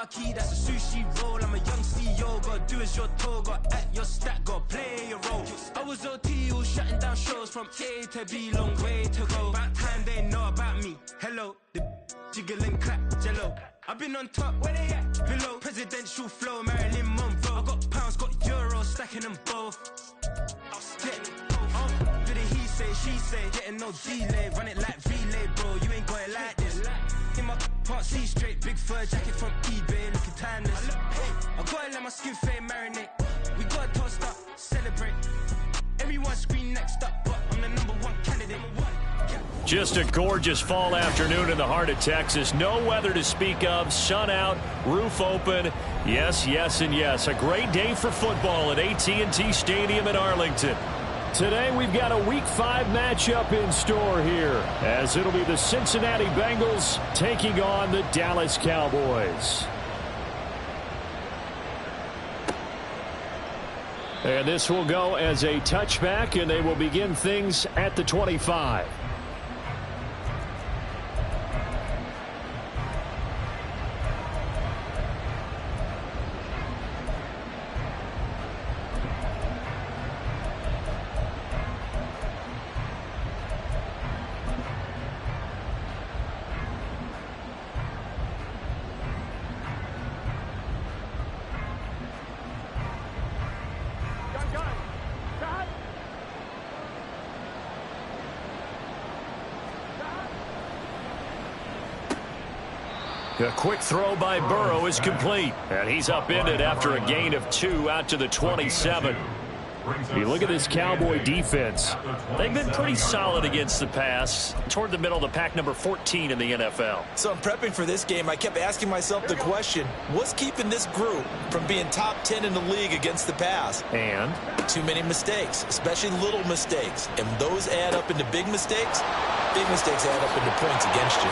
marquee, that's a sushi roll. I'm a young CEO, gotta do as you're told. Gotta act your stat, gotta play your role. I was OT, all shutting down shows from A to B, long way to go. About time they know about me. Hello, the jiggle and clap, jello. I've been on top, where they at? Below, presidential flow, Marilyn Monroe. I got pounds, got euros, stacking them both. Do the he say, she say, getting no delay, run it like relay, bro. You ain't got it like this. In my part C straight, big fur jacket from eBay, looking timeless. I gotta let my skin fade marinate. We gotta toast up, celebrate. Everyone scream next up, but I'm the #1 candidate. Just a gorgeous fall afternoon in the heart of Texas. No weather to speak of. Sun out, roof open. Yes, yes, and yes. A great day for football at AT&T Stadium in Arlington. Today we've got a Week 5 matchup in store here, as it'll be the Cincinnati Bengals taking on the Dallas Cowboys. And this will go as a touchback, and they will begin things at the 25. A quick throw by Burrow is complete, and he's upended after a gain of 2 out to the 27. You look at this Cowboy defense. They've been pretty solid against the pass, toward the middle of the pack, number 14 in the NFL. So in prepping for this game, I kept asking myself the question, what's keeping this group from being top 10 in the league against the pass? And? Too many mistakes, especially little mistakes. And those add up into big mistakes. Big mistakes add up into points against you.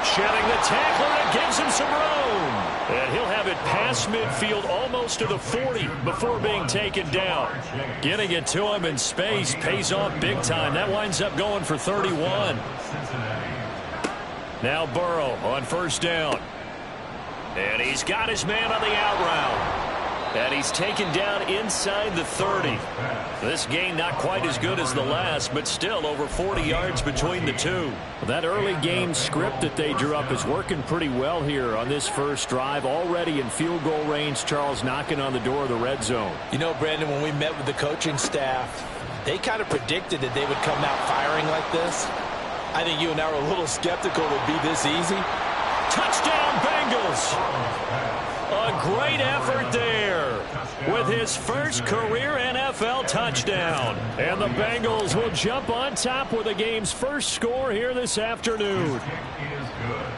Shedding the tackler, and gives him some room. And he'll have it past midfield almost to the 40 before being taken down. Getting it to him in space pays off big time. That winds up going for 31. Now Burrow on first down. And he's got his man on the out route. And he's taken down inside the 30. This game not quite as good as the last, but still over 40 yards between the two. That early game script that they drew up is working pretty well here on this first drive. Already in field goal range, Charles knocking on the door of the red zone. You know, Brandon, when we met with the coaching staff, they kind of predicted that they would come out firing like this. I think you and I were a little skeptical it would be this easy. Touchdown, Bengals! A great effort there with his first career NFL touchdown. And the Bengals will jump on top with the game's first score here this afternoon.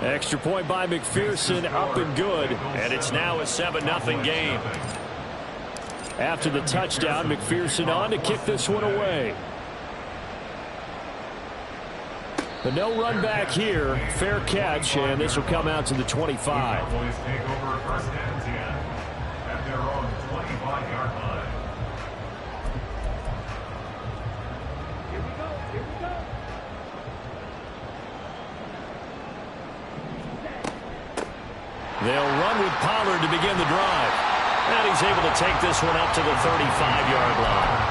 Extra point by McPherson, up and good. And it's now a 7-0 game. After the touchdown, McPherson on to kick this one away. The no run back here, fair catch, and this will come out to the 25. Cowboys take over first and 10 at their own 25-yard line. Here we go, here we go. They'll run with Pollard to begin the drive. And he's able to take this one up to the 35-yard line.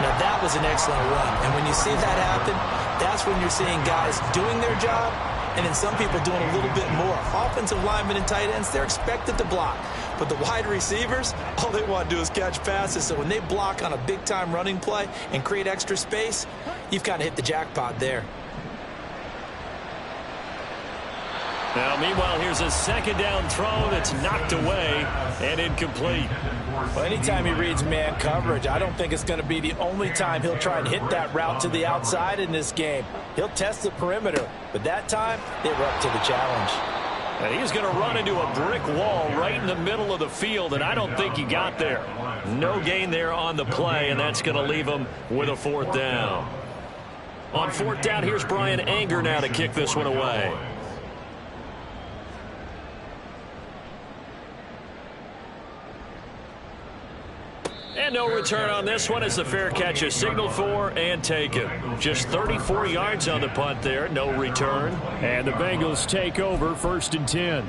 Now that was an excellent run, and when you see that happen, that's when you're seeing guys doing their job and then some people doing a little bit more. Offensive linemen and tight ends, they're expected to block. But the wide receivers, all they want to do is catch passes. So when they block on a big-time running play and create extra space, you've kind of hit the jackpot there. Now, meanwhile, here's a second down throw that's knocked away and incomplete. Well, anytime he reads man coverage, I don't think it's going to be the only time he'll try and hit that route to the outside in this game. He'll test the perimeter, but that time, they were up to the challenge. And he's going to run into a brick wall right in the middle of the field, and I don't think he got there. No gain there on the play, and that's going to leave him with a fourth down. On fourth down, here's Brian Anger now to kick this one away. And no return on this one as the fair catch is signaled for and taken. Just 34 yards on the punt there, no return. And the Bengals take over first and 10.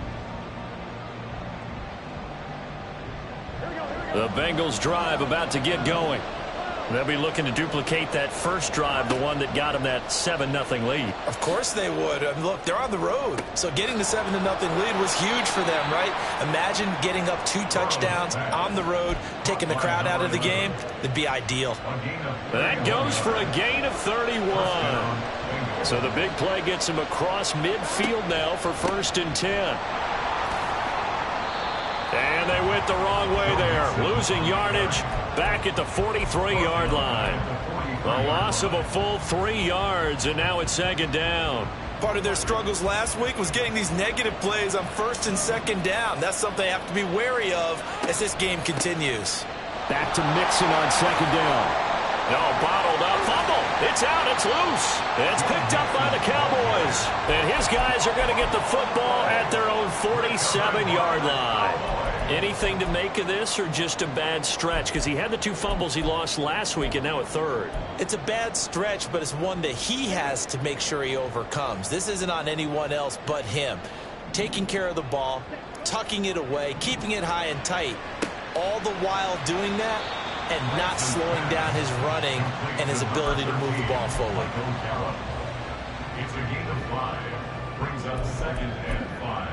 The Bengals drive about to get going. They'll be looking to duplicate that first drive, the one that got them that 7-0 lead. Of course they would. Look, they're on the road. So getting the 7-0 lead was huge for them, right? Imagine getting up 2 touchdowns on the road, taking the crowd out of the game. It'd be ideal. That goes for a gain of 31. So the big play gets him across midfield now for 1st and 10. And they went the wrong way there, losing yardage back at the 43-yard line. A loss of a full 3 yards, and now it's 2nd down. Part of their struggles last week was getting these negative plays on 1st and 2nd down. That's something they have to be wary of as this game continues. Back to Mixon on 2nd down. No, bottled up, fumble. It's out, it's loose. It's picked up by the Cowboys. And his guys are going to get the football at their own 47-yard line. Anything to make of this, or just a bad stretch? Because he had the 2 fumbles he lost last week, and now a 3rd. It's a bad stretch, but it's one that he has to make sure he overcomes. This isn't on anyone else but him. Taking care of the ball, tucking it away, keeping it high and tight, all the while doing that and not slowing down his running and his ability to move the ball forward. It's a gain of 5. Brings up 2nd and 5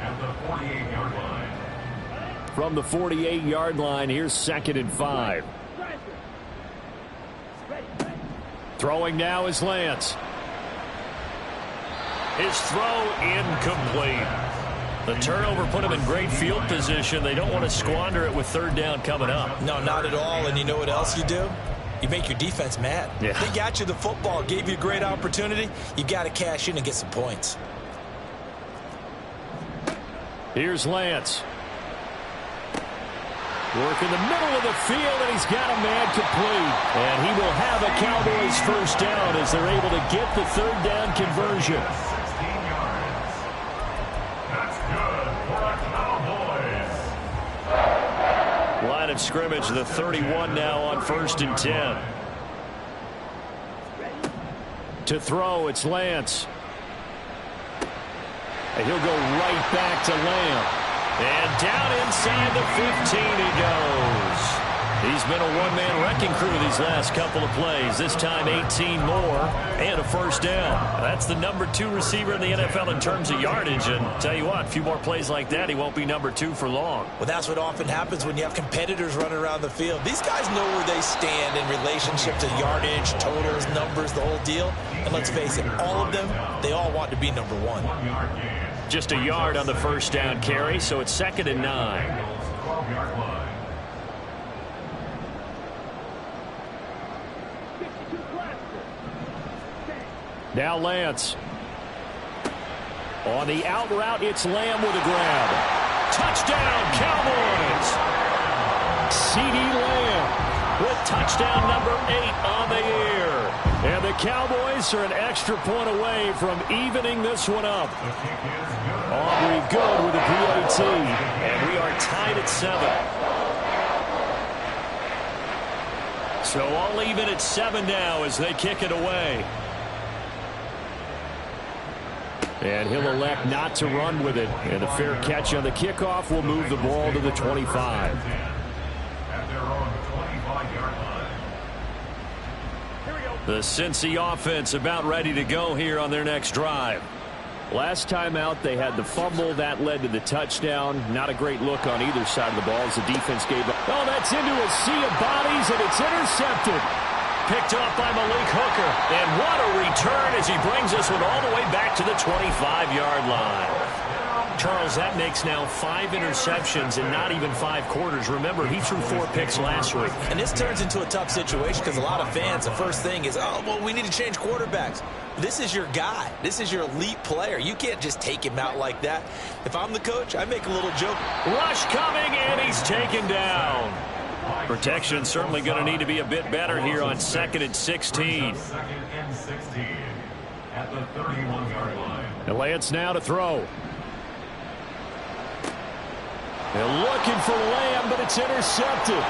at the 48-yard line. From the 48-yard line, here's 2nd and 5. Throwing now is Lance. His throw incomplete. The turnover put him in great field position. They don't want to squander it with 3rd down coming up. No, not at all. And you know what else you do? You make your defense mad. Yeah. They got you the football, gave you a great opportunity. You got to cash in and get some points. Here's Lance. Work in the middle of the field, and he's got a man complete. And he will have a Cowboys 1st down as they're able to get the 3rd down conversion. 16 yards. That's good for the Cowboys. Line of scrimmage, the 31 now on 1st and 10. To throw, it's Lance. And he'll go right back to Lamb. And down inside the 15 he goes. He's been a one-man wrecking crew these last couple of plays. This time 18 more and a 1st down. That's the number 2 receiver in the NFL in terms of yardage. And tell you what, a few more plays like that, he won't be number 2 for long. Well, that's what often happens when you have competitors running around the field. These guys know where they stand in relationship to yardage, totals, numbers, the whole deal. And let's face it, all of them, they all want to be number 1. Just a yard on the 1st down carry, so it's 2nd and 9. 12-yard line. Now Lance. On the out route, it's Lamb with a grab. Touchdown, Cowboys! CeeDee Lamb with touchdown number 8 on the year. And the Cowboys are an extra point away from evening this one up. Aubrey good with the PAT. And we are tied at 7. So all even at 7 now as they kick it away. And he'll elect not to run with it. And a fair catch on the kickoff will move the ball to the 25. At their own 25-yard line. The Cincy offense about ready to go here on their next drive. Last time out, they had the fumble. That led to the touchdown. Not a great look on either side of the ball as the defense gave up. Oh, that's into a sea of bodies, and it's intercepted. Picked off by Malik Hooker. And what a return as he brings this one all the way back to the 25-yard line. Charles, that makes now 5 interceptions in not even 5 quarters. Remember, he threw 4 picks last week. And this turns into a tough situation because a lot of fans, the first thing is, oh, well, we need to change quarterbacks. This is your guy. This is your elite player. You can't just take him out like that. If I'm the coach, I make a little joke. Rush coming, and he's taken down. Protection certainly going to need to be a bit better here on 2nd and 16. 2nd and 16 at the 31-yard line. And Lance now to throw. They're looking for Lamb, but it's intercepted.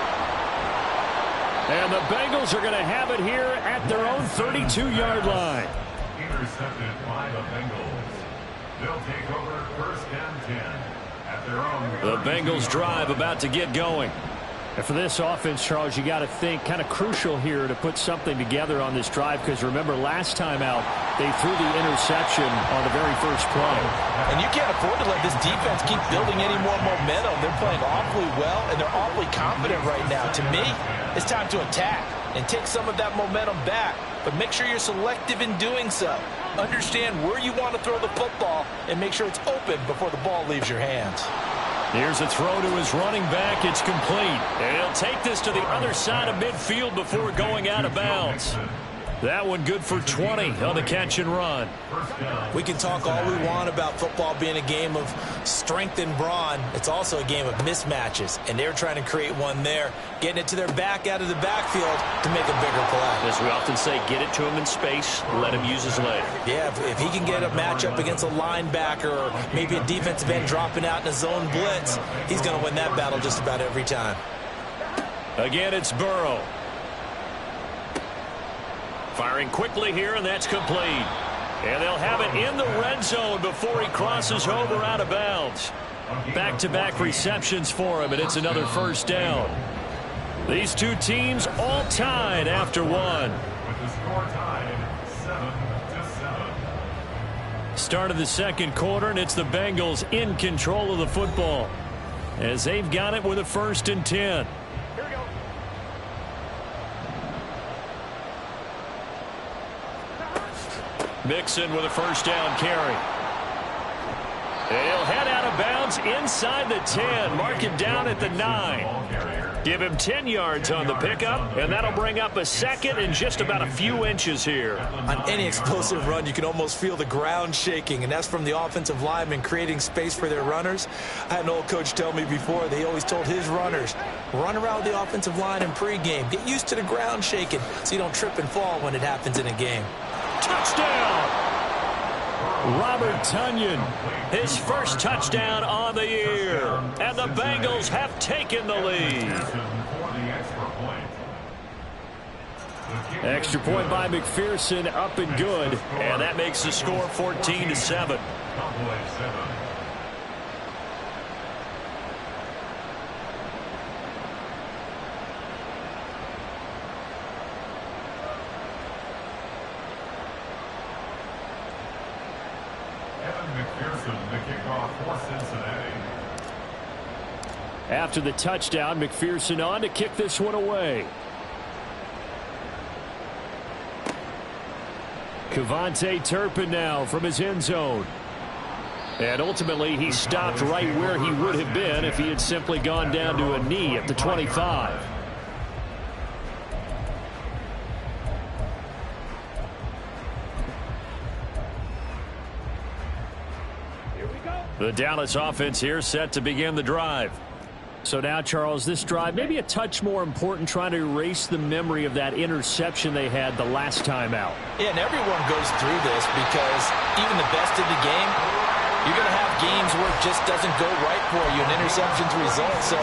And the Bengals are going to have it here at their own 32-yard line. Intercepted by the Bengals. They'll take over 1st and 10 at their own. The Bengals drive about to get going. And for this offense, Charles, you got to think kind of crucial here to put something together on this drive, because remember last time out they threw the interception on the very first play. And you can't afford to let this defense keep building any more momentum. They're playing awfully well, and they're awfully confident right now. To me, it's time to attack and take some of that momentum back, but make sure you're selective in doing so. Understand where you want to throw the football and make sure it's open before the ball leaves your hands. Here's a throw to his running back. It's complete. And he'll take this to the other side of midfield before going out of bounds. That one good for 20 on the catch and run. We can talk all we want about football being a game of strength and brawn. It's also a game of mismatches, and they're trying to create one there, getting it to their back out of the backfield to make a bigger play. As we often say, get it to him in space, let him use his leg. Yeah, if he can get a matchup against a linebacker or maybe a defensive end dropping out in a zone blitz, he's going to win that battle just about every time. Again, it's Burrow. Firing quickly here, and that's complete. And they'll have it in the red zone before he crosses over out of bounds. Back-to-back receptions for him, and it's another first down. These two teams all tied after one. With the score tied 7-7. Start of the second quarter, and it's the Bengals in control of the football as they've got it with a 1st and 10. Mixon with a first down carry. He'll head out of bounds inside the 10. Mark him down at the 9. Give him 10 yards on the pickup, and that'll bring up a 2nd and just about a few inches here. On any explosive run, you can almost feel the ground shaking, and that's from the offensive linemen creating space for their runners. I had an old coach tell me before, they always told his runners, run around the offensive line in pregame. Get used to the ground shaking so you don't trip and fall when it happens in a game. Touchdown! Robert Tonyan, his first touchdown on the year. And the Bengals have taken the lead. Extra point by McPherson, up and good. And that makes the score 14-7. After the touchdown, McPherson on to kick this one away. Kevontae Turpin now from his end zone. And ultimately, he stopped right where he would have been if he had simply gone down to a knee at the 25. The Dallas offense here set to begin the drive. So now, Charles, this drive maybe a touch more important, trying to erase the memory of that interception they had the last time out. Yeah, and everyone goes through this because even the best of the game, you're going to have games where it just doesn't go right for you, and interceptions result. So,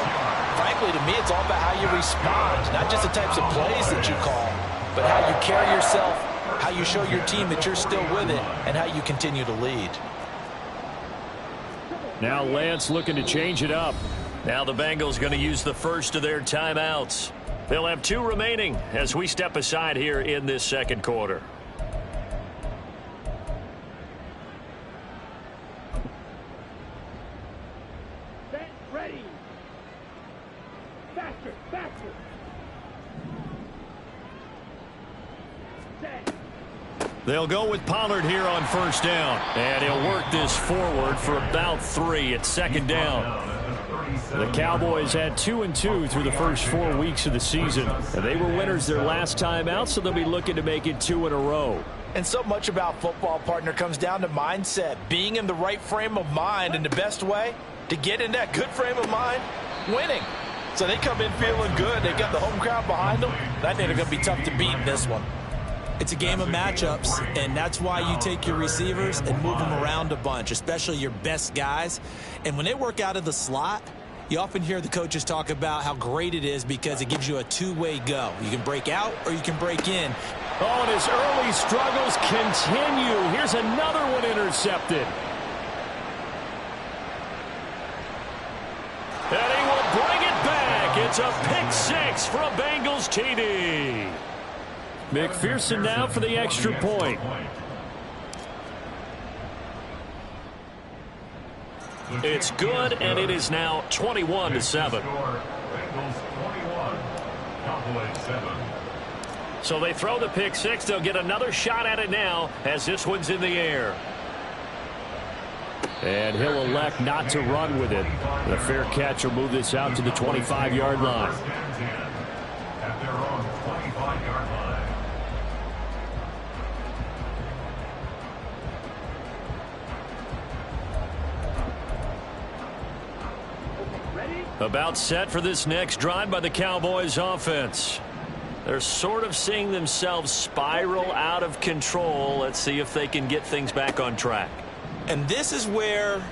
frankly, to me, it's all about how you respond, not just the types of plays that you call, but how you carry yourself, how you show your team that you're still with it, and how you continue to lead. Now Lance looking to change it up. Now the Bengals going to use the first of their timeouts. They'll have 2 remaining as we step aside here in this second quarter. Ready. Faster, faster. Set. They'll go with Pollard here on first down. And he'll work this forward for about 3 at second down. The Cowboys had 2-2 through the first 4 weeks of the season. And they were winners their last time out, so they'll be looking to make it 2 in a row. And so much about football, partner, comes down to mindset. Being in the right frame of mind, and the best way to get in that good frame of mind, winning. So they come in feeling good. They got the home crowd behind them. I think they're going to be tough to beat in this one. It's a game of matchups, and that's why you take your receivers and move them around a bunch, especially your best guys. And when they work out of the slot, you often hear the coaches talk about how great it is because it gives you a two-way go. You can break out or you can break in. Oh, and his early struggles continue. Here's another one intercepted. And he will bring it back. It's a pick six for a Bengals TD. McPherson now for the extra point. It's good, and it is now 21-7. So they throw the pick six. They'll get another shot at it now as this one's in the air. And he'll elect not to run with it. The fair catch will move this out to the 25-yard line. At their own 25-yard line. About set for this next drive by the Cowboys offense. They're sort of seeing themselves spiral out of control. Let's see if they can get things back on track. And this is where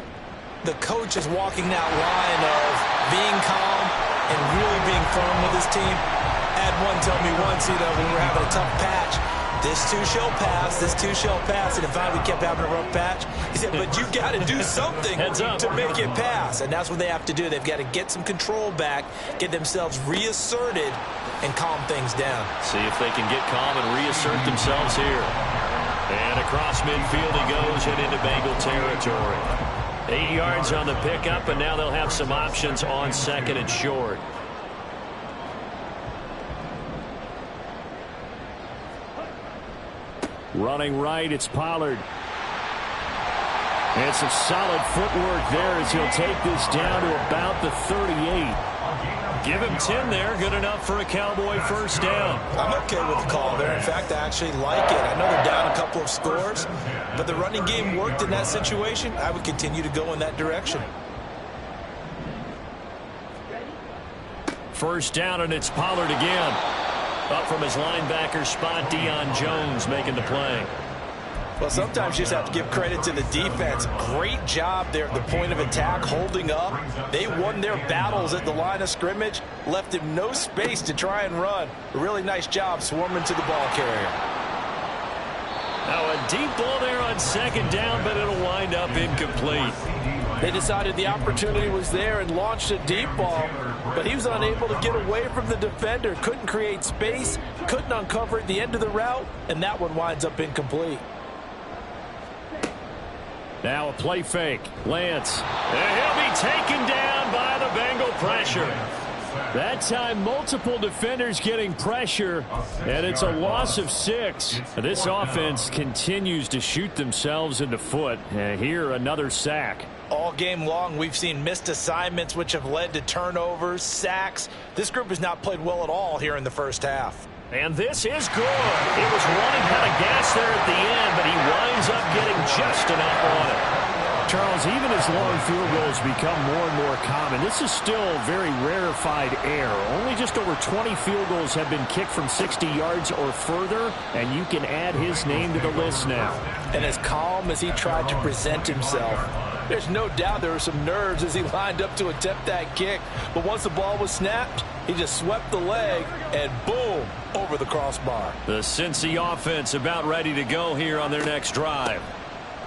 the coach is walking that line of being calm and really being firm with his team. I had one tell me once, when we were having a tough patch, this too shall pass, this too shall pass, and finally we kept having a rough patch. He said, but you've got to do something to make it pass, and that's what they have to do. They've got to get some control back, get themselves reasserted, and calm things down. See if they can get calm and reassert themselves here. And across midfield he goes and into Bengal territory. 8 yards on the pickup, and now they'll have some options on second and short. Running right, it's Pollard. And some solid footwork there as he'll take this down to about the 38. Give him 10 there. Good enough for a Cowboy first down. I'm okay with the call there. In fact, I actually like it. I know they're down a couple of scores, but the running game worked in that situation. I would continue to go in that direction. First down, and it's Pollard again. Up from his linebacker spot, Deion Jones making the play. Well, sometimes you just have to give credit to the defense. Great job there at the point of attack, holding up. They won their battles at the line of scrimmage, left him no space to try and run. A really nice job swarming to the ball carrier. Now a deep ball there on second down, but it'll wind up incomplete. They decided the opportunity was there and launched a deep ball, but he was unable to get away from the defender. Couldn't create space, couldn't uncover at the end of the route, and that one winds up incomplete. Now a play fake. Lance. And he'll be taken down by the Bengal pressure. That time, multiple defenders getting pressure, and it's a loss of 6. This offense continues to shoot themselves in the foot. And here, another sack. All game long, we've seen missed assignments, which have led to turnovers, sacks. This group has not played well at all here in the first half. And this is good. It was running kind of gas there at the end, but he winds up getting just enough on it. Charles, even as long field goals become more and more common, this is still very rarefied air. Only just over 20 field goals have been kicked from 60 yards or further, and you can add his name to the list now. And as calm as he tried to present himself, there's no doubt there were some nerves as he lined up to attempt that kick. But once the ball was snapped, he just swept the leg and boom, over the crossbar. The Cincy offense about ready to go here on their next drive.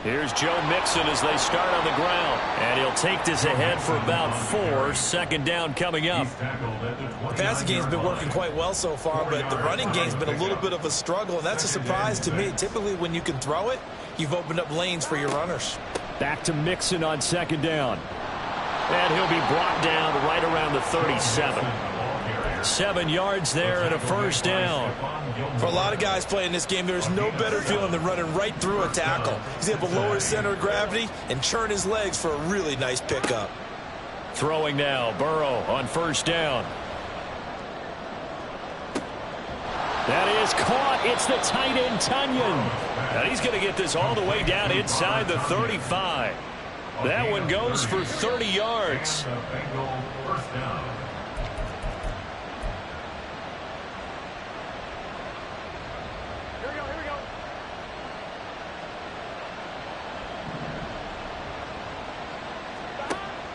Here's Joe Mixon as they start on the ground. And he'll take this ahead for about 4. Second down coming up. The passing game's been working quite well so far, but the running game's been a little bit of a struggle, and that's a surprise to me. Typically, when you can throw it, you've opened up lanes for your runners. Back to Mixon on second down. And he'll be brought down right around the 37. 7 yards there and a first down. For a lot of guys playing this game, there's no better feeling than running right through a tackle. He's able to lower his center of gravity and churn his legs for a really nice pickup. Throwing now, Burrow on first down. That is caught. It's the tight end, Tunyon. And he's going to get this all the way down inside the 35. That one goes for 30 yards.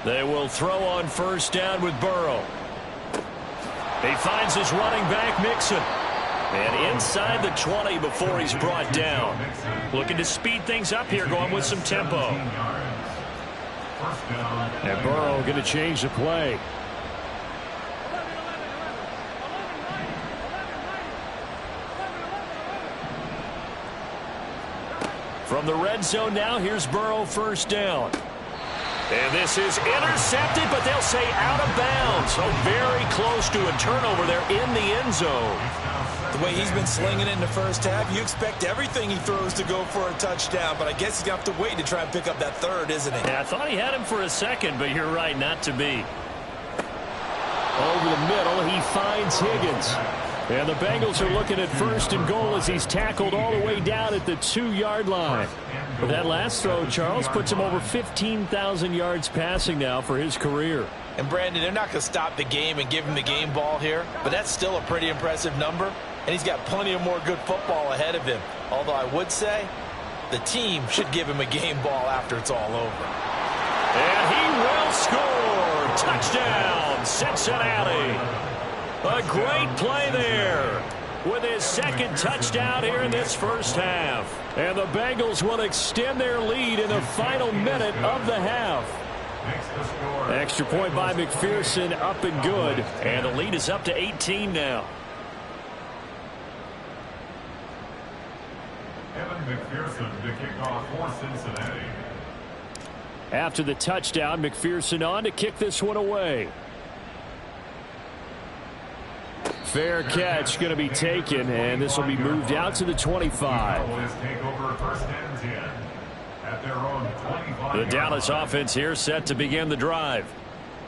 They will throw on first down with Burrow. He finds his running back, Mixon. And inside the 20 before he's brought down. Looking to speed things up here, going with some tempo. And Burrow going to change the play. From the red zone now, here's Burrow, first down. And this is intercepted, but they'll say out of bounds. So very close to a turnover there in the end zone. The way he's been slinging it in the first half, you expect everything he throws to go for a touchdown, but I guess he's going to have to wait to try and pick up that third, isn't he? Yeah, I thought he had him for a second, but you're right, not to be. Over the middle, he finds Higgins. And the Bengals are looking at first and goal as he's tackled all the way down at the 2-yard line. But that last throw, Charles, puts him over 15,000 yards passing now for his career. And, Brandon, they're not going to stop the game and give him the game ball here, but that's still a pretty impressive number, and he's got plenty of more good football ahead of him. Although I would say the team should give him a game ball after it's all over. And he will score. Touchdown, Cincinnati. A great play there with his second touchdown here in this first half. And the Bengals will extend their lead in the final minute of the half. Extra point by McPherson, up and good. And the lead is up to 18 now. Evan McPherson to kick off for Cincinnati. After the touchdown, McPherson on to kick this one away. Fair catch going to be taken, and this will be moved out to the 25. The Dallas offense here set to begin the drive.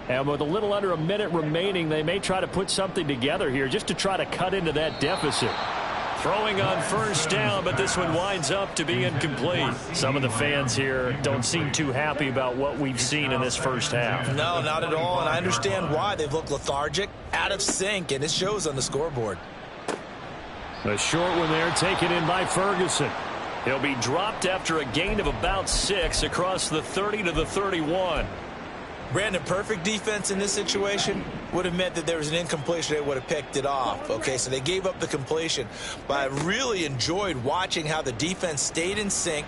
And with a little under a minute remaining, they may try to put something together here just to try to cut into that deficit. Throwing on first down, but this one winds up to be incomplete. Some of the fans here don't seem too happy about what we've seen in this first half. No, not at all, and I understand why. They've looked lethargic, out of sync, and it shows on the scoreboard. A short one there taken in by Ferguson. He'll be dropped after a gain of about 6 across the 30 to the 31. Brandon, perfect defense in this situation would have meant that there was an incompletion. They would have picked it off. Okay, so they gave up the completion. But I really enjoyed watching how the defense stayed in sync,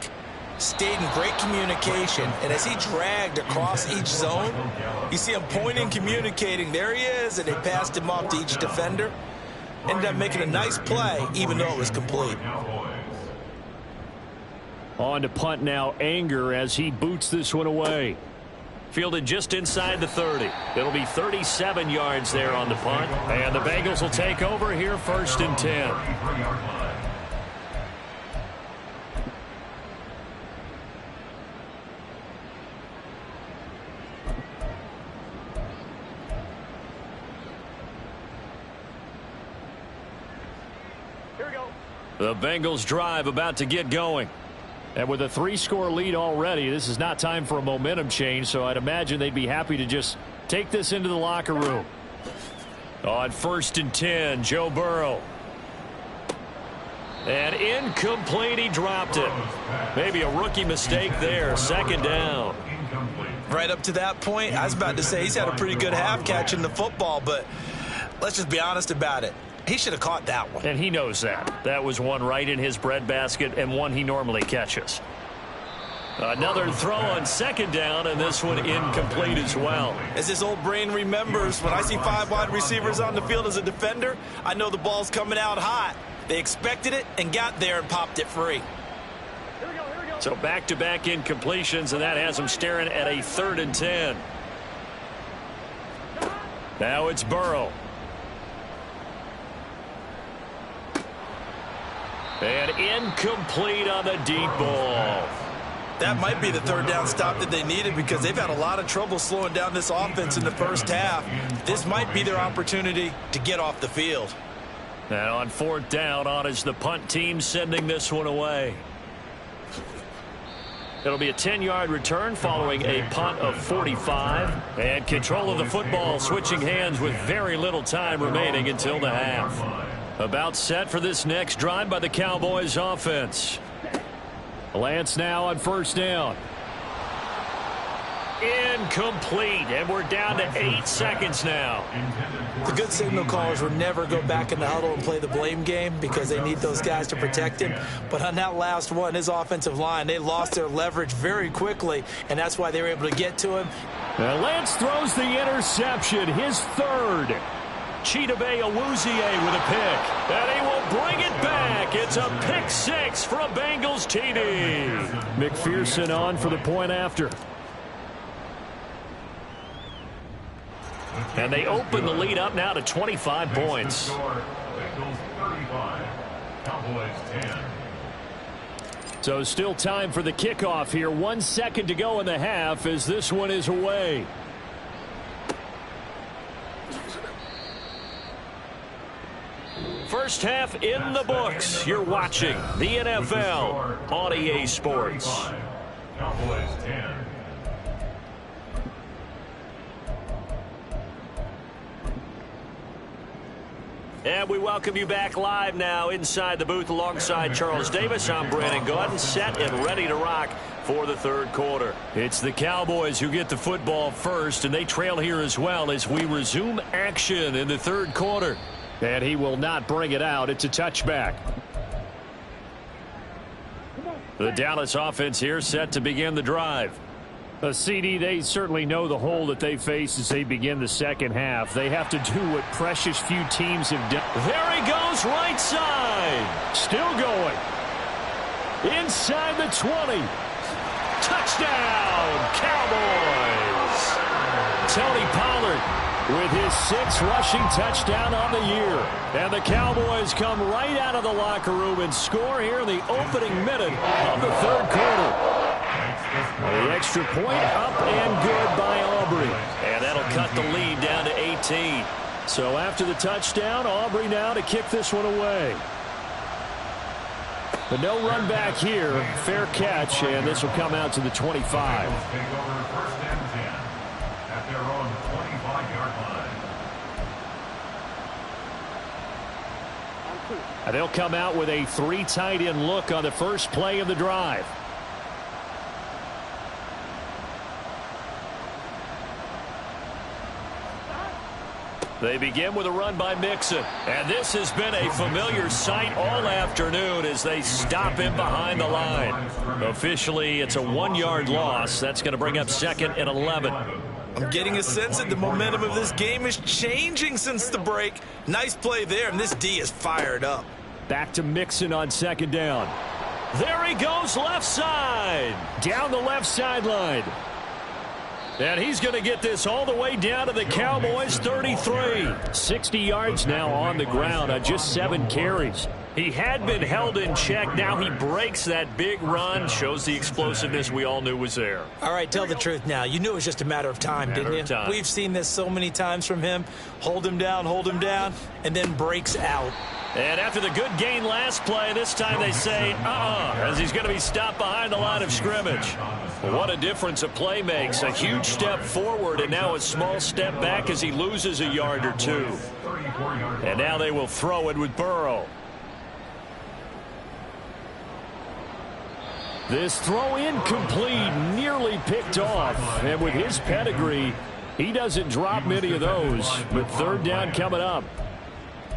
stayed in great communication, and as he dragged across each zone, you see him pointing, communicating. There he is, and they passed him off to each defender. Ended up making a nice play, even though it was complete. On to punt now, Anger, as he boots this one away. Fielded just inside the 30. It'll be 37 yards there on the punt. And the Bengals will take over here, 1st and 10. Here we go. The Bengals drive about to get going. And with a 3-score lead already, this is not time for a momentum change, so I'd imagine they'd be happy to just take this into the locker room. On 1st and 10, Joe Burrow. And incomplete, he dropped it. Maybe a rookie mistake there, 2nd down. Right up to that point, I was about to say he's had a pretty good half catching the football, but let's just be honest about it. He should have caught that one. And he knows that. That was one right in his breadbasket and one he normally catches. Another throw on 2nd down, and this one incomplete as well. As his old brain remembers, when I see 5 wide receivers on the field as a defender, I know the ball's coming out hot. They expected it and got there and popped it free. Here we go, here we go. So back-to-back incompletions, and that has him staring at a 3rd and 10. Now it's Burrow. And incomplete on the deep ball. That might be the 3rd down stop that they needed because they've had a lot of trouble slowing down this offense in the first half. This might be their opportunity to get off the field. And on 4th down, on is the punt team sending this one away. It'll be a 10-yard return following a punt of 45. And control of the football switching hands with very little time remaining until the half. About set for this next drive by the Cowboys offense. Lance now on 1st down. Incomplete, and we're down to 8 seconds now. The good signal callers will never go back in the huddle and play the blame game because they need those guys to protect him. But on that last one, his offensive line, they lost their leverage very quickly, and that's why they were able to get to him. And Lance throws the interception, his 3rd. Chidobe Awuzie with a pick. And he will bring it back. It's a pick 6 for a Bengals TD. McPherson on for the point after. And they open the lead up now to 25 points. Bengals 35, Cowboys 10. So still time for the kickoff here. 1 second to go in the half as this one is away. First half in the books. You're watching the NFL on EA Sports. Cowboys 10. And we welcome you back live now inside the booth alongside Charles Davis. I'm Brandon Gaudin, set and ready to rock for the third quarter. It's the Cowboys who get the football first, and they trail here as well as we resume action in the third quarter. And he will not bring it out. It's a touchback. The Dallas offense here set to begin the drive. CD, they certainly know the hole that they face as they begin the second half. They have to do what precious few teams have done. There he goes, right side. Still going. Inside the 20. Touchdown, Cowboys. Tony Pollard with his 6th rushing touchdown on the year. And the Cowboys come right out of the locker room and score here in the opening minute of the third quarter. The extra point up and good by Aubrey. And that'll cut the lead down to 18. So after the touchdown, Aubrey now to kick this one away. But no run back here. Fair catch, and this will come out to the 25. Take over first and 10 at their own 25-yard line. And they'll come out with a 3 tight end look on the first play of the drive. They begin with a run by Mixon. And this has been a familiar sight all afternoon as they stop him behind the line. Officially, it's a 1-yard loss. That's going to bring up 2nd and 11. I'm getting a sense that the momentum of this game is changing since the break. Nice play there, and this D is fired up. Back to Mixon on 2nd down. There he goes, left side. Down the left sideline. And he's going to get this all the way down to the Cowboys' 33. 60 yards now on the ground on just 7 carries. He had been held in check. Now he breaks that big run. Shows the explosiveness we all knew was there. All right, tell the truth now. You knew it was just a matter of time, didn't you? We've seen this so many times from him. Hold him down, and then breaks out. And after the good gain last play, this time they say, as he's going to be stopped behind the line of scrimmage. What a difference a play makes. A huge step forward and now a small step back as he loses a yard or 2. And now they will throw it with Burrow. This throw incomplete, nearly picked off. And with his pedigree, he doesn't drop many of those. But 3rd down coming up.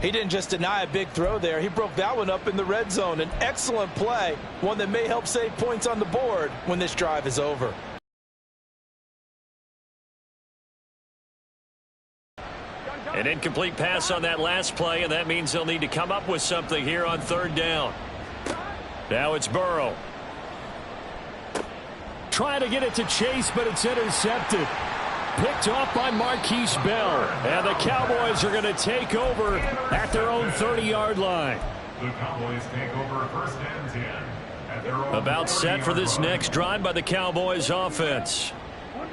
He didn't just deny a big throw there. He broke that one up in the red zone. An excellent play, one that may help save points on the board when this drive is over. An incomplete pass on that last play, and that means they'll need to come up with something here on 3rd down. Now it's Burrow. Trying to get it to Chase, but it's intercepted. Picked off by Marquise Bell. And the Cowboys are going to take over at their own 30-yard line. The Cowboys take over first and 10 at their own. About set for this next drive by the Cowboys offense.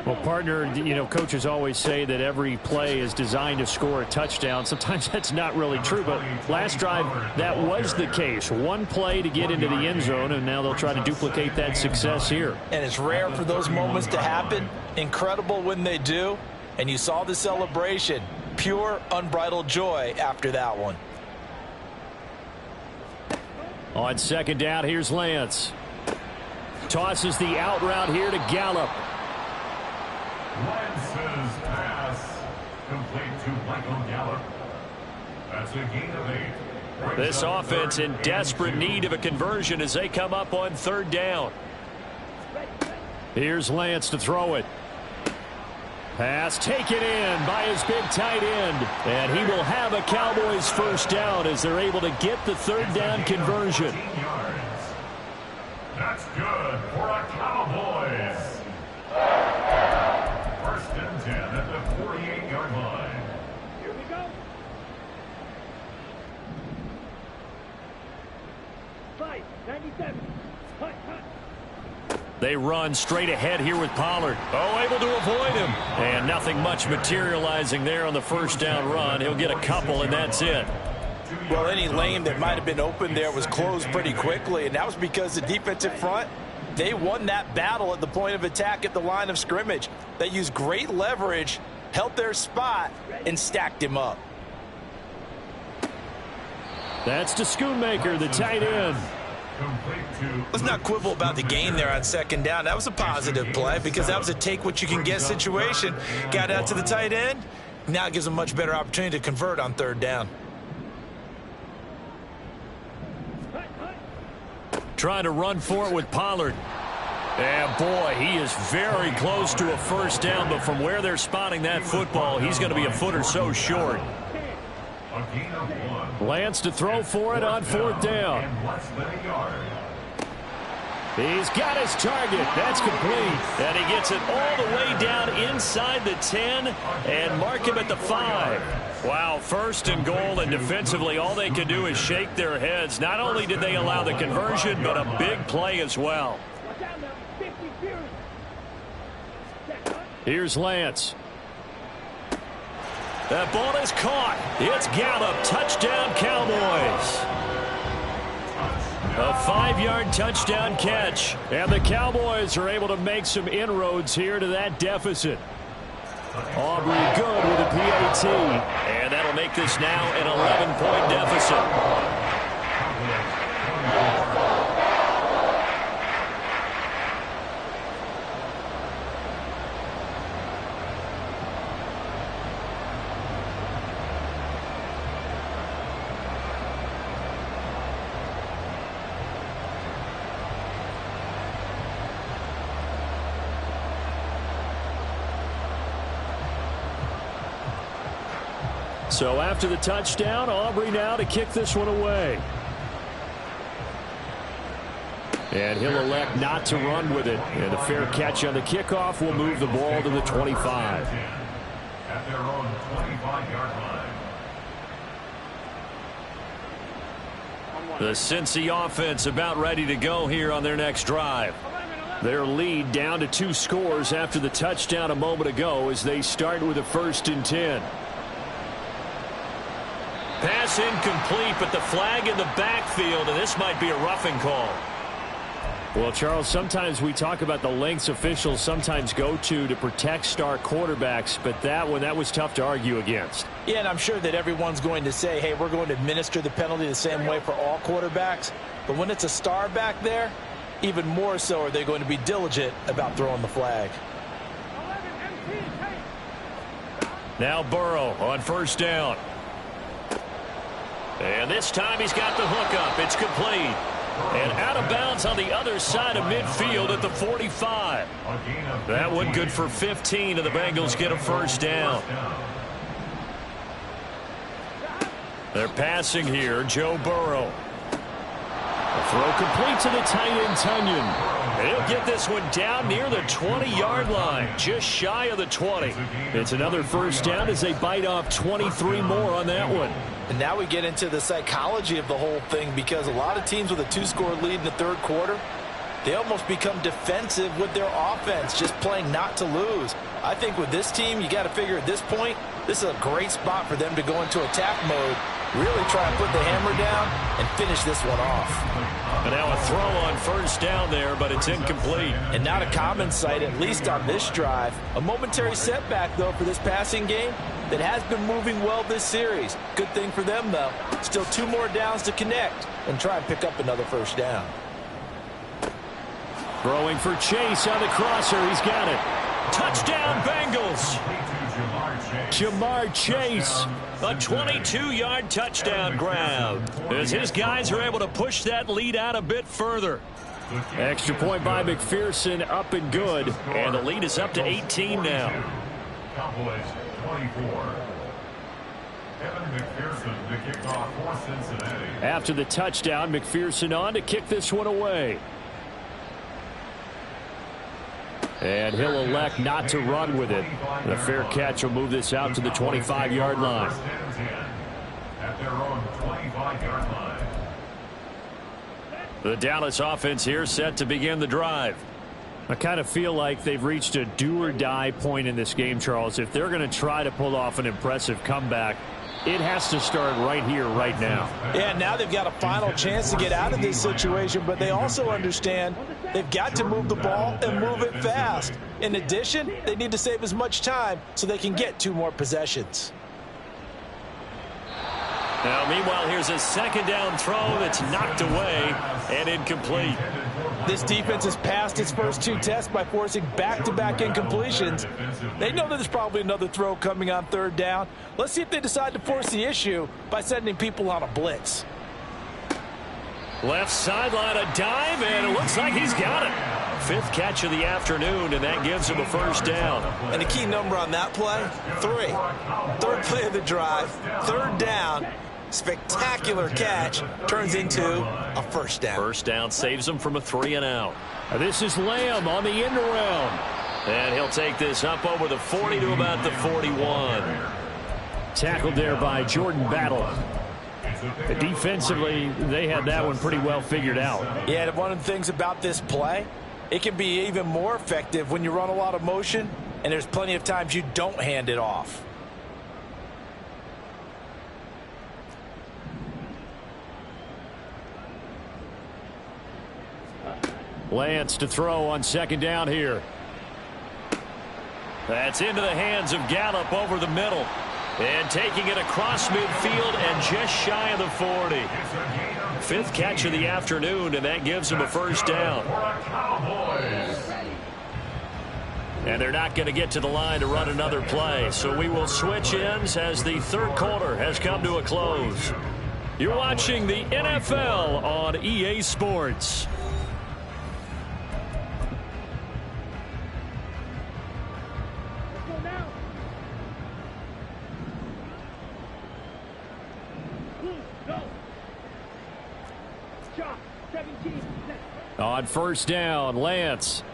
Well, partner, coaches always say that every play is designed to score a touchdown. Sometimes that's not really true, but last drive, that was the case. One play to get into the end zone, and now they'll try to duplicate that success here. And it's rare for those moments to happen. Incredible when they do. And you saw the celebration. Pure, unbridled joy after that one. On 2nd down, here's Lance. Tosses the out route here to Gallup. Lance's pass complete to Michael Gallup. That's a gain of 8. This offense in desperate need of a conversion as they come up on 3rd down. Here's Lance to throw it. Pass taken in by his big tight end. And he will have a Cowboys 1st down as they're able to get the 3rd down conversion. That's good for a Cowboys. First and 10 at the 48-yard line. Here we go. 5-97. Hut. They run straight ahead here with Pollard. Oh, able to avoid him. And nothing much materializing there on the first down run. He'll get a couple, and that's it. Well, any lane that might have been open there was closed pretty quickly, and that was because the defensive front, they won that battle at the point of attack at the line of scrimmage. They used great leverage, held their spot, and stacked him up. That's to Schoonmaker, the tight end. Let's not quibble about the gain there on second down. That was a positive play because that was a take-what-you-can-get situation. Got out to the tight end. Now it gives them a much better opportunity to convert on third down. Trying to run for it with Pollard. And, boy, he is very close to a first down, but from where they're spotting that football, he's going to be a foot or so short. Lance to throw for it on fourth down. He's got his target. That's complete. And he gets it all the way down inside the 10 and mark him at the 5. Wow, first and goal, and defensively all they can do is shake their heads. Not only did they allow the conversion, but a big play as well. Here's Lance. That ball is caught. It's Gallup. Touchdown, Cowboys. A 5-yard touchdown catch. And the Cowboys are able to make some inroads here to that deficit. Aubrey good with a PAT. And that'll make this now an 11-point deficit. So after the touchdown, Aubrey now to kick this one away. And he'll elect not to run with it. And a fair catch on the kickoff will move the ball to the 25. At their own 25-yard line. The Cincy offense about ready to go here on their next drive. Their lead down to 2 scores after the touchdown a moment ago as they start with a 1st and 10. Pass incomplete, but the flag in the backfield, and this might be a roughing call. Well, Charles, sometimes we talk about the lengths officials sometimes go to protect star quarterbacks, but that one, that was tough to argue against. Yeah, and I'm sure that everyone's going to say, hey, we're going to administer the penalty the same way for all quarterbacks. But when it's a star back there, even more so are they going to be diligent about throwing the flag. Now Burrow on first down. And this time he's got the hook up. It's complete. And out of bounds on the other side of midfield at the 45. That one good for 15, and the Bengals get a first down. They're passing here. Joe Burrow. A throw complete to the tight end, Tunyon. He'll get this one down near the 20-yard line, just shy of the 20. It's another first down as they bite off 23 more on that one. And now we get into the psychology of the whole thing, because a lot of teams with a 2-score lead in the third quarter, they almost become defensive with their offense, just playing not to lose. I think with this team, you got to figure at this point, this is a great spot for them to go into attack mode, really try and put the hammer down and finish this one off. And now a throw on first down there, but it's incomplete. And not a common sight, at least on this drive. A momentary setback, though, for this passing game that has been moving well this series. Good thing for them, though. Still 2 more downs to connect and try and pick up another first down. Throwing for Chase on the crosser. He's got it. Touchdown, Bengals. Jamar Chase. A 22-yard touchdown grab as his guys are able to push that lead out a bit further. Extra point by McPherson, up and good. And the lead is up to 18 now. Cowboys 24. Evan McPherson to kick off for Cincinnati. After the touchdown, McPherson on to kick this one away. And he'll elect not to run with it. And a fair catch will move this out to the 25-yard line. At their own 25-yard line. The Dallas offense here set to begin the drive. I kind of feel like they've reached a do-or-die point in this game, Charles. If they're going to try to pull off an impressive comeback, it has to start right here, right now. Yeah, now they've got a final chance to get out of this situation, but they also understand they've got to move the ball and move it fast. In addition, they need to save as much time so they can get 2 more possessions. Now, meanwhile, here's a second down throw that's knocked away and incomplete. This defense has passed its first 2 tests by forcing back-to-back incompletions. They know that there's probably another throw coming on 3rd down. Let's see if they decide to force the issue by sending people on a blitz. Left sideline, a dive, and it looks like he's got it. 5th catch of the afternoon, and that gives him a first down. And the key number on that play, 3. 3rd play of the drive, 3rd down. Spectacular catch turns into a first down. First down saves him from a 3-and-out. This is Lamb on the end around. And he'll take this up over the 40 to about the 41. Tackled there by Jordan Battle. Defensively, they had that one pretty well figured out. Yeah, and one of the things about this play, it can be even more effective when you run a lot of motion, and there's plenty of times you don't hand it off. Lance to throw on 2nd down here. That's into the hands of Gallup over the middle. And taking it across midfield and just shy of the 40. 5th catch of the afternoon, and that gives him a first down. And they're not going to get to the line to run another play. So we will switch ends as the 3rd quarter has come to a close. You're watching the NFL on EA Sports. On 1st down, Lance.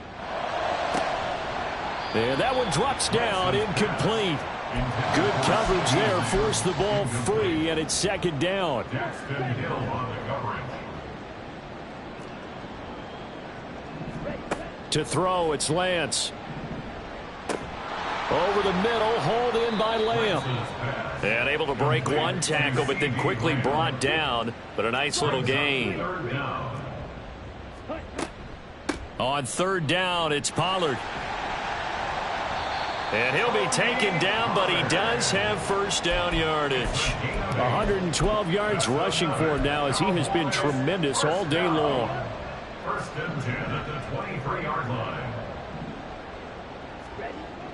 And that one drops down, incomplete. Good coverage there, forced the ball free, and it's 2nd down. To throw, it's Lance. Over the middle, hauled in by Lamb. And able to break one tackle, but then quickly brought down. But a nice little gain. On 3rd down, it's Pollard. And he'll be taken down, but he does have first down yardage. 112 yards rushing for him now, as he has been tremendous all day long. 1st and 10 at the 23-yard line.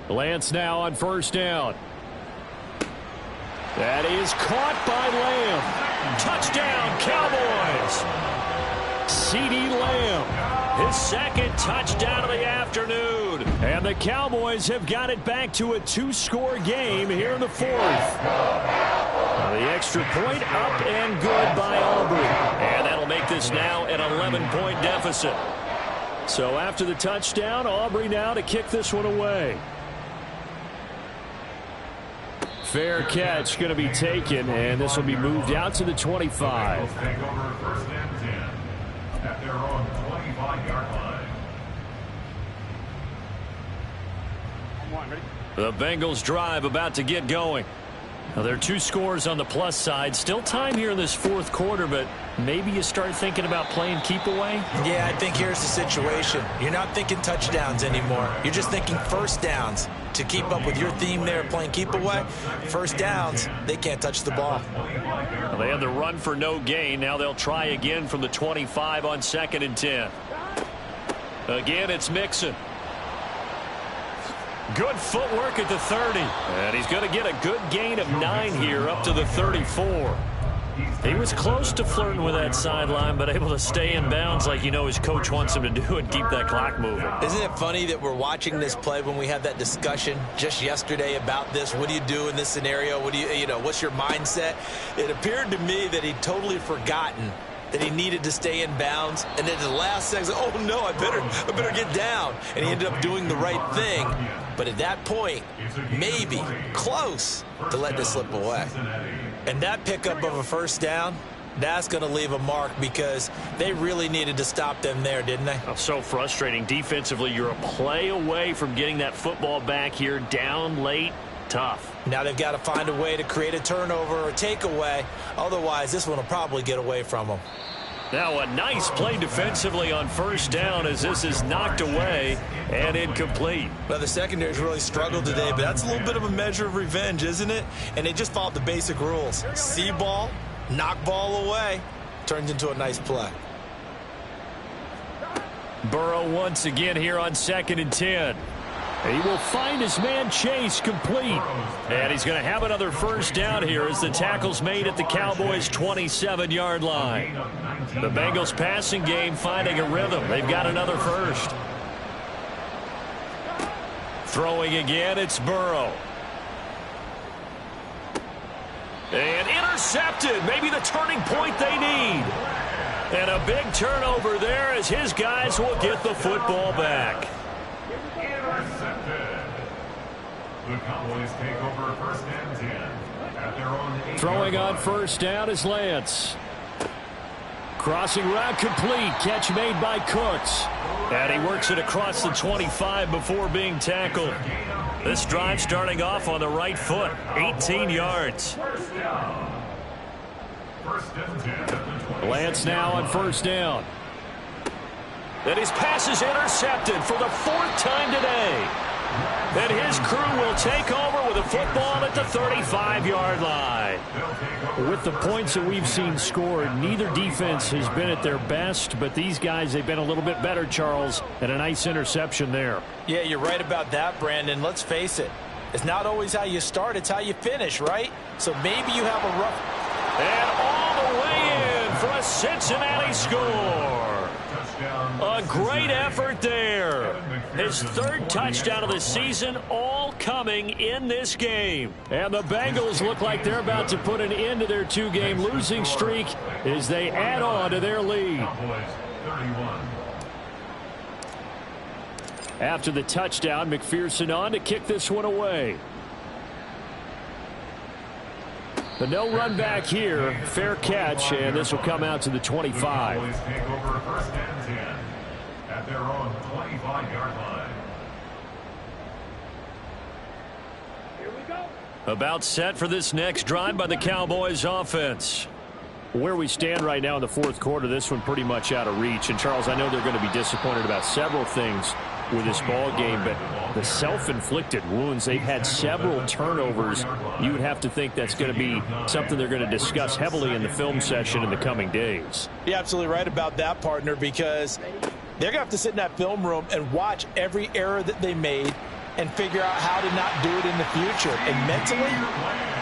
Lance now on 1st down. That is caught by Lamb. Touchdown, Cowboys. CeeDee Lamb, his 2nd touchdown of the afternoon. And the Cowboys have got it back to a 2-score game here in the 4th. The extra point up and good by Aubrey. And that'll make this now an 11-point deficit. So after the touchdown, Aubrey now to kick this one away. Fair catch going to be taken, and this will be moved out to the 25. Take over 1st and 10 at their own 25-yard line. The Bengals drive about to get going. Now, there are 2 scores on the plus side. Still time here in this 4th quarter, but maybe you start thinking about playing keep away? Yeah, I think here's the situation. You're not thinking touchdowns anymore. You're just thinking first downs. To keep up with your theme there, playing keep away, first downs, they can't touch the ball. Well, they had the run for no gain. Now they'll try again from the 25 on 2nd and 10. Again, it's Mixon. Good footwork at the 30. And he's going to get a good gain of 9 here up to the 34. He was close to flirting with that sideline, but able to stay in bounds like his coach wants him to do and keep that clock moving. Isn't it funny that we're watching this play when we had that discussion just yesterday about this? What do you do in this scenario? What do what's your mindset? It appeared to me that he'd totally forgotten that he needed to stay in bounds, and then at the last second, oh no, I better get down. And he ended up doing the right thing. But at that point, maybe close to letting it slip away. And that pickup of a first down, that's going to leave a mark because they really needed to stop them there, didn't they? Oh, so frustrating. Defensively, you're a play away from getting that football back here, down late. Tough. Now they've got to find a way to create a turnover or a takeaway. Otherwise, this one will probably get away from them. Now a nice play defensively on first down as this is knocked away and incomplete. Well, the secondary's really struggled today, but that's a little bit of a measure of revenge, isn't it? And they just followed the basic rules. See ball, knock ball away, turns into a nice play. Burrow once again here on 2nd and 10. He will find his man Chase complete. And he's going to have another first down here as the tackle's made at the Cowboys' 27-yard line. The Bengals passing game finding a rhythm. They've got another first. Throwing again, it's Burrow. And intercepted. Maybe the turning point they need. And a big turnover there as his guys will get the football back. Intercepted. The Cowboys take over 1st and 10 at their own 8-yard Throwing on line. first down is Lance. Crossing route complete. Catch made by Cooks. And he works it across the 25 before being tackled. This drive starting off on the right foot. 18 yards. First down. 1st and 10 at the 20. Lance now on first down. And his pass is intercepted for the 4th time today. And his crew will take over with a football at the 35-yard line. With the points that we've seen scored, neither defense has been at their best, but these guys, they've been a little bit better, Charles, and a nice interception there. Yeah, you're right about that, Brandon. Let's face it. It's not always how you start, it's how you finish, right? So maybe you have a rough... And all the way in for a Cincinnati score. A great effort there. His 3rd touchdown of the season, all coming in this game. And the Bengals look like they're about to put an end to their 2-game losing streak as they add on to their lead. After the touchdown, McPherson on to kick this one away. The no run back here, fair catch, and this will come out to the 25. Cowboys take over 1st and 10 at their own 25-yard line. Here we go. About set for this next drive by the Cowboys offense. Where we stand right now in the 4th quarter, this one pretty much out of reach. And, Charles, I know they're going to be disappointed about several things with this ball game, but the self-inflicted wounds, they've had several turnovers. You would have to think that's going to be something they're going to discuss heavily in the film session in the coming days. You're absolutely right about that, partner, because they're going to have to sit in that film room and watch every error that they made and figure out how to not do it in the future. And mentally,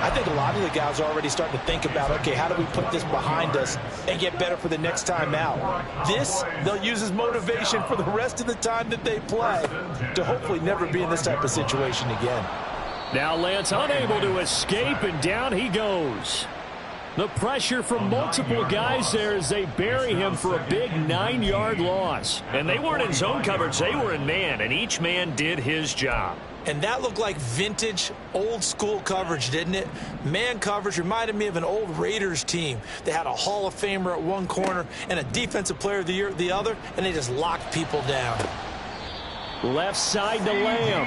I think a lot of the guys are already starting to think about, okay, how do we put this behind us and get better for the next time out? This, they'll use as motivation for the rest of the time that they play to hopefully never be in this type of situation again. Now Lance unable to escape, and down he goes. The pressure from multiple guys there as they bury him for a big 9-yard loss. And they weren't in zone coverage, they were in man, and each man did his job. And that looked like vintage, old-school coverage, didn't it? Man coverage reminded me of an old Raiders team. They had a Hall of Famer at one corner and a Defensive Player of the Year at the other, and they just locked people down. Left side to Lamb.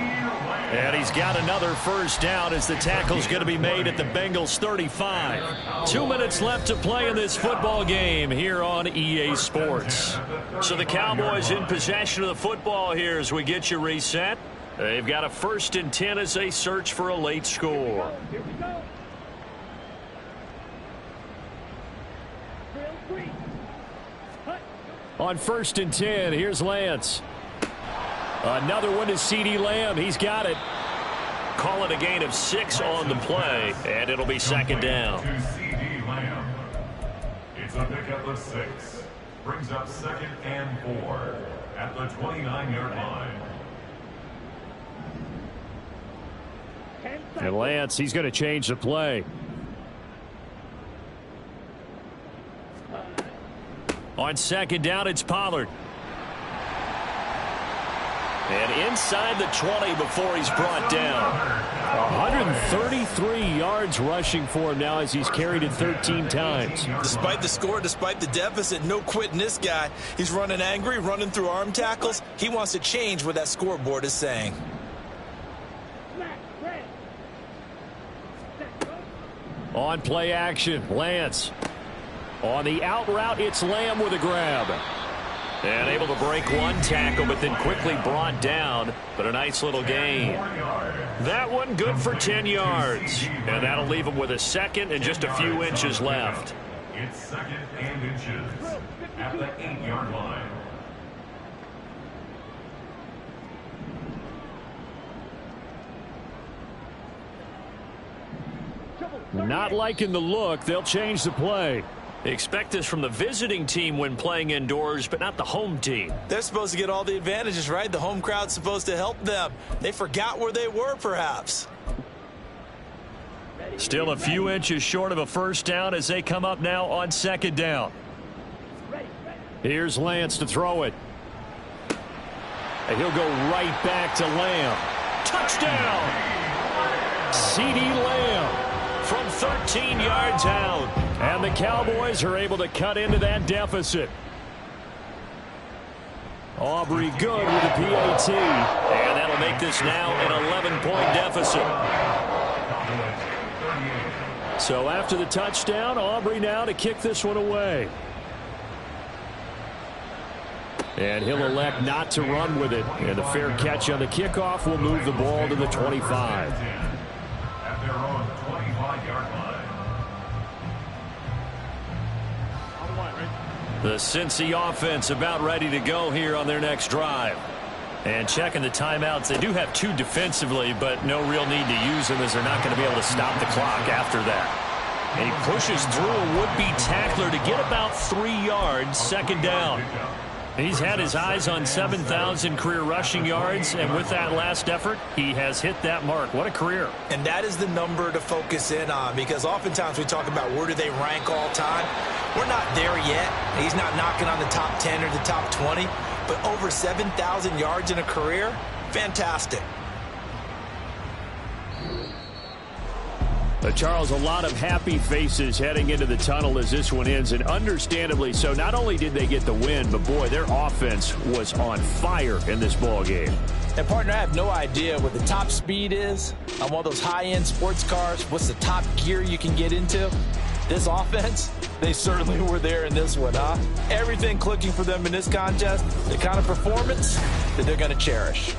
And he's got another first down as the tackle's going to be made at the Bengals 35. 2 minutes left to play in this football game here on EA Sports. So the Cowboys in possession of the football here as we get you reset. They've got a 1st and 10 as they search for a late score. Here we go. Drill 3. Hut. On 1st and 10, here's Lance. Another one to C.D. Lamb. He's got it. Call it a gain of 6 on the play, and it'll be 2nd down. To C.D. Lamb. It's a pickup of 6. Brings up 2nd and 4 at the 29-yard line. 10 And seconds. Lance, he's going to change the play. 5, On second down, it's Pollard. And inside the 20 before he's brought down. 133 yards rushing for him now as he's carried it 13 times. Despite the score, despite the deficit, no quitting this guy. He's running angry, running through arm tackles. He wants to change what that scoreboard is saying. On play action, Lance. On the out route, it's Lamb with a grab. And able to break one tackle, but then quickly brought down. But a nice little gain. That one good for 10 yards. And that'll leave him with a second and just a few inches left. It's second and inches at the 8-yard line. Not liking the look. They'll change the play. Expect this from the visiting team when playing indoors, but not the home team. They're supposed to get all the advantages, right? The home crowd's supposed to help them. They forgot where they were, perhaps. Still a few inches short of a first down as they come up now on second down. Here's Lance to throw it. And he'll go right back to Lamb. Touchdown! CeeDee Lamb from 13 yards out. And the Cowboys are able to cut into that deficit. Aubrey good with a PAT. And that'll make this now an 11-point deficit. So after the touchdown, Aubrey now to kick this one away. And he'll elect not to run with it. And the fair catch on the kickoff will move the ball to the 25. At their own 25-yard line. The Cincy offense about ready to go here on their next drive. And checking the timeouts, they do have two defensively, but no real need to use them as they're not going to be able to stop the clock after that. And he pushes through a would-be tackler to get about 3 yards, second down. He's had his eyes on 7,000 career rushing yards, and with that last effort, he has hit that mark. What a career. And that is the number to focus in on, because oftentimes we talk about where do they rank all time. We're not there yet. He's not knocking on the top 10 or the top 20, but over 7,000 yards in a career, fantastic. Charles, a lot of happy faces heading into the tunnel as this one ends, and understandably so. Not only did they get the win, but boy, their offense was on fire in this ball game. And partner, I have no idea what the top speed is on one of those high-end sports cars. What's the top gear you can get into? This offense, they certainly were there in this one, huh? Everything clicking for them in this contest, the kind of performance that they're going to cherish.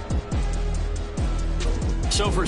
So for